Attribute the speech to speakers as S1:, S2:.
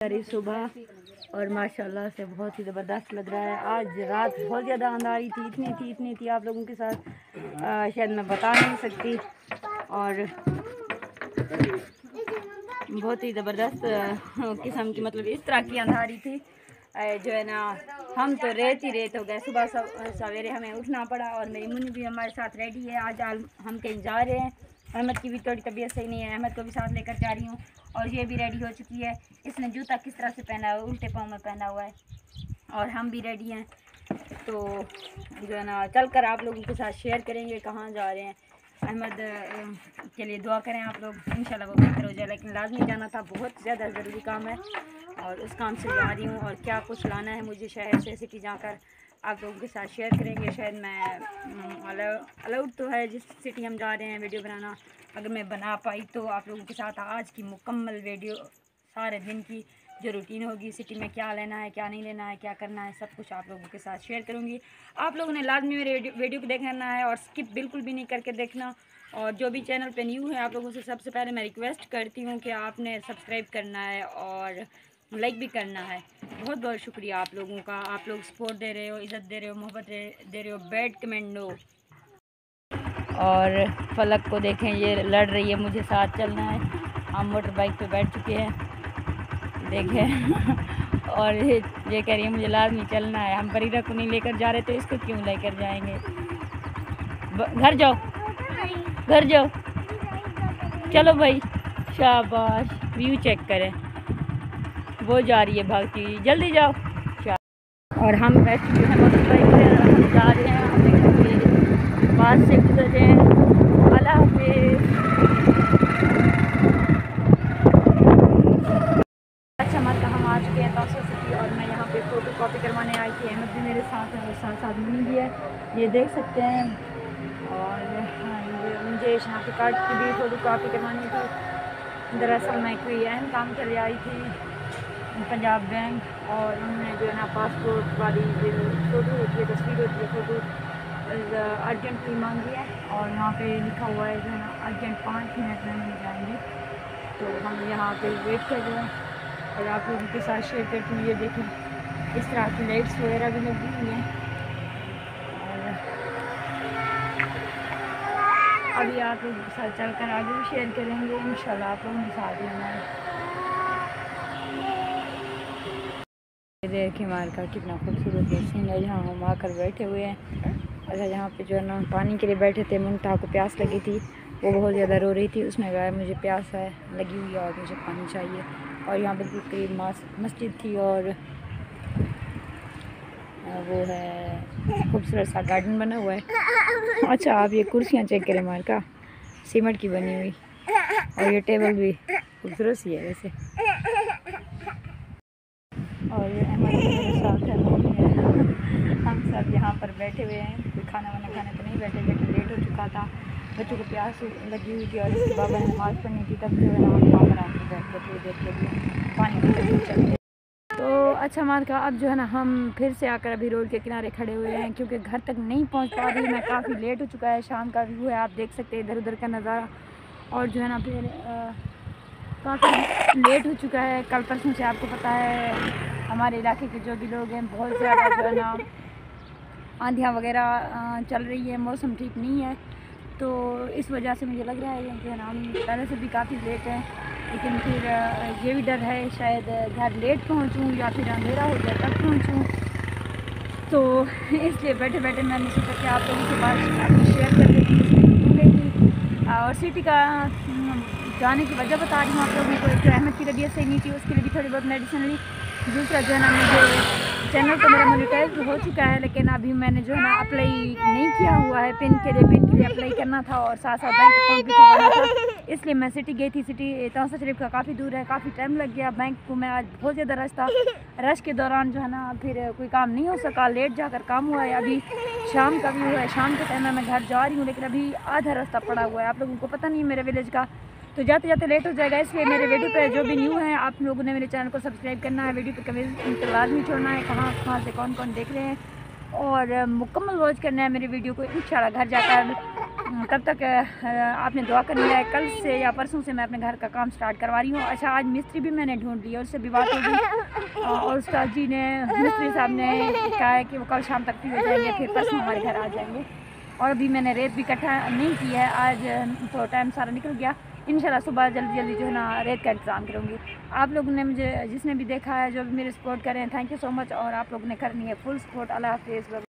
S1: सारी सुबह और माशाल्लाह से बहुत ही ज़बरदस्त लग रहा है। आज रात बहुत ज़्यादा अंधारी थी, इतनी थी आप लोगों के साथ शायद मैं बता नहीं सकती। और बहुत ही ज़बरदस्त किस्म की, मतलब इस तरह की अंधारी थी जो है ना, हम तो रेत ही रेत हो गए। सुबह सवेरे हमें उठना पड़ा और मेरी मुन्नी भी हमारे साथ रेडी है। आज हम कहीं जा रहे हैं। अहमद की भी थोड़ी तबीयत सही नहीं है, अहमद को भी साथ लेकर जा रही हूँ। और ये भी रेडी हो चुकी है। इसने जूता किस तरह से पहना है, उल्टे पाँव में पहना हुआ है। और हम भी रेडी हैं, तो जो है ना चल कर आप लोगों के साथ शेयर करेंगे कहाँ जा रहे हैं। अहमद के लिए दुआ करें आप लोग, इंशाल्लाह वो बेहतर हो जाए। लेकिन लाजमी जाना था, बहुत ज़्यादा ज़रूरी काम है और उस काम से जा रही हूँ। और क्या कुछ लाना है मुझे शहर से, सिटी जाकर आप लोगों के साथ शेयर करेंगे। शायद मैं अलाउड तो है जिस सिटी हम जा रहे हैं वीडियो बनाना, अगर मैं बना पाई तो आप लोगों के साथ आज की मुकम्मल वीडियो, सारे दिन की जो रूटीन होगी, सिटी में क्या लेना है, क्या नहीं लेना है, क्या करना है, सब कुछ आप लोगों के साथ शेयर करूँगी। आप लोगों ने लाजमी मेरे वीडियो को देखना है और स्किप बिल्कुल भी नहीं करके देखना। और जो भी चैनल पे न्यू है, आप लोगों से सबसे पहले मैं रिक्वेस्ट करती हूँ कि आपने सब्सक्राइब करना है और लाइक भी करना है। बहुत बहुत शुक्रिया आप लोगों का, आप लोग सपोर्ट दे रहे हो, इज़्ज़त दे रहे हो, मोहब्बत दे रहे हो, बैड कमेंट दो। और फलक को देखें, ये लड़ रही है, मुझे साथ चलना है। हम मोटर बाइक पे बैठ चुके हैं, देखें और ये कह रही है मुझे लाजमी चलना है। हम बरीरा को नहीं लेकर जा रहे तो इसको क्यों लेकर जाएंगे। घर जाओ, घर जाओ, चलो भाई, शाबाश। व्यू चेक करें, वो जा रही है भागती हुई, जल्दी जाओ। और हम बैठ चुके हैं मोटर बाइक पे, हम जा रहे हैं, हमें पास से गुजर रहे हैं। अल्लाह हाफिज़। अच्छा मत, हम आ चुके हैं तौसा सिटी और मैं यहाँ पे फ़ोटो कॉपी करवाने आई थी। अहमद भी मेरे साथ है और साथ साथ मुन्नी भी है, ये देख सकते हैं। और मुझे शनाख्ती कार्ड की भी फ़ोटो कॉपी करवानी थी। दरअसल मैं कोई अहम काम के लिए आई थी पंजाब बैंक, और उन्होंने जो है ना पासपोर्ट वाली जो फ़ोटो होती है, तस्वीर होती है, फ़ोटो अर्जेंटली मांगी है। और यहाँ पे लिखा हुआ है जो है ना अर्जेंट 5 मिनट में मिल जाएंगे। तो हम यहाँ पे वेट कर रहे हैं और आप लोगों के साथ शेयर करती हूँ। ये देखें, इस तरह की लाइट्स वगैरह भी लगी हुई हैं। और अभी आप लोगों के साथ चलकर आगे भी शेयर करेंगे इंशाल्लाह, आप लोगों के साथ ही हमारे। देखिए मार का कितना खूबसूरत सीन है, जहाँ हम आकर बैठे हुए हैं। अच्छा, यहाँ पे जो है ना पानी के लिए बैठे थे। मुनता को प्यास लगी थी, वो बहुत ज़्यादा रो रही थी। उसने कहा मुझे प्यास है लगी हुई है और मुझे पानी चाहिए। और यहाँ बिल्कुल करीब मस्जिद थी और वो है खूबसूरत सा गार्डन बना हुआ है। अच्छा, आप ये कुर्सियाँ चेक करें मार का, सीमेंट की बनी हुई, और ये टेबल भी खूबसूरत सी है वैसे। और ये अहमद मेरे साथ है, हम सब यहाँ पर बैठे हुए हैं। कोई खाना वाना खाने तो नहीं बैठे, लेकिन लेट हो चुका था, बच्चों को प्यास लगी हुई थी और इसके बाबा ने नमाज़ पढ़नी थी। तब जो है ना हम वहाँ पर आके बैठ गए थोड़ी देर के लिए पानी की चलते। तो अच्छा मार का, अब जो है ना हम फिर से आकर अभी रोड के किनारे खड़े हुए हैं, क्योंकि घर तक नहीं पहुँच पा रही मैं, काफ़ी लेट हो चुका है। शाम का व्यू है, आप देख सकते हैं इधर उधर का नज़ारा। और जो है ना फिर काफ़ी लेट हो चुका है। कल परसों से आपको पता है हमारे इलाके के जो भी लोग हैं, बहुत ज़्यादा जो है ना आंधियाँ वगैरह चल रही है, मौसम ठीक नहीं है। तो इस वजह से मुझे लग रहा है कि ना हम पहले से भी काफ़ी लेट हैं। लेकिन फिर ये भी डर है शायद घर लेट पहुंचूं या फिर अंधेरा हो जाए तब पहुंचूं। तो इसलिए बैठे बैठे मैंने सोचा कि आप लोगों से बात शेयर कर देती। और सिटी का जाने की वजह बता रही हूँ आप लोगों को। जो अहमद की तबीयत सही नहीं थी, उसके लिए भी थोड़ी बहुत मेडिसिन ली। दूसरा जो है ना, मुझे चैनल तो मेरा मोनेटाइज हो चुका है, लेकिन अभी मैंने जो है ना अप्लाई नहीं किया हुआ है पिन के लिए अप्लाई करना था और साथ साथ बैंक अकाउंट भी खुलवाना था। इसलिए मैं सिटी गई थी। सिटी तौसा शरीफ का काफ़ी दूर है, काफ़ी टाइम लग गया। बैंक को मैं आज बहुत ज़्यादा रश था, रश के दौरान जो है ना फिर कोई काम नहीं हो सका, लेट जाकर काम हुआ है। अभी शाम का व्यू है, शाम के टाइम में मैं घर जा रही हूँ, लेकिन अभी आधा रास्ता पड़ा हुआ है। आप लोगों को पता नहीं मेरे विलेज का, तो जाते जाते लेट हो जाएगा। इसलिए मेरे वीडियो पे जो भी न्यू है, आप लोगों ने मेरे चैनल को सब्सक्राइब करना है, वीडियो पे कमेंट लाजमी छोड़ना है, कहाँ से कौन कौन देख रहे हैं, और मुकम्मल वॉच करना है मेरे वीडियो को। इंशाल्लाह घर जाकर तब तक आपने दुआ करनी है। कल से या परसों से मैं अपने घर का काम स्टार्ट करवा रही हूँ। अच्छा, आज मिस्त्री भी मैंने ढूंढ लिया, उससे भी बात होगी और उस्ताद जी ने, मिस्त्री साहब ने कहा है कि वो कल शाम तक फ्री हो जाएंगे, फिर परसों हमारे घर आ जाएंगे। और अभी मैंने रेत भी इकट्ठा नहीं की है, आज तो टाइम सारा निकल गया। इंशाल्लाह सुबह जल्दी जल्दी जो है ना रेत का इंतज़ाम करूँगी। आप लोगों ने मुझे, जिसने भी देखा है, जो भी मेरे सपोर्ट करें, थैंक यू सो मच। और आप लोगों ने करनी है फुल सपोर्ट। अल्लाह हाफिज़।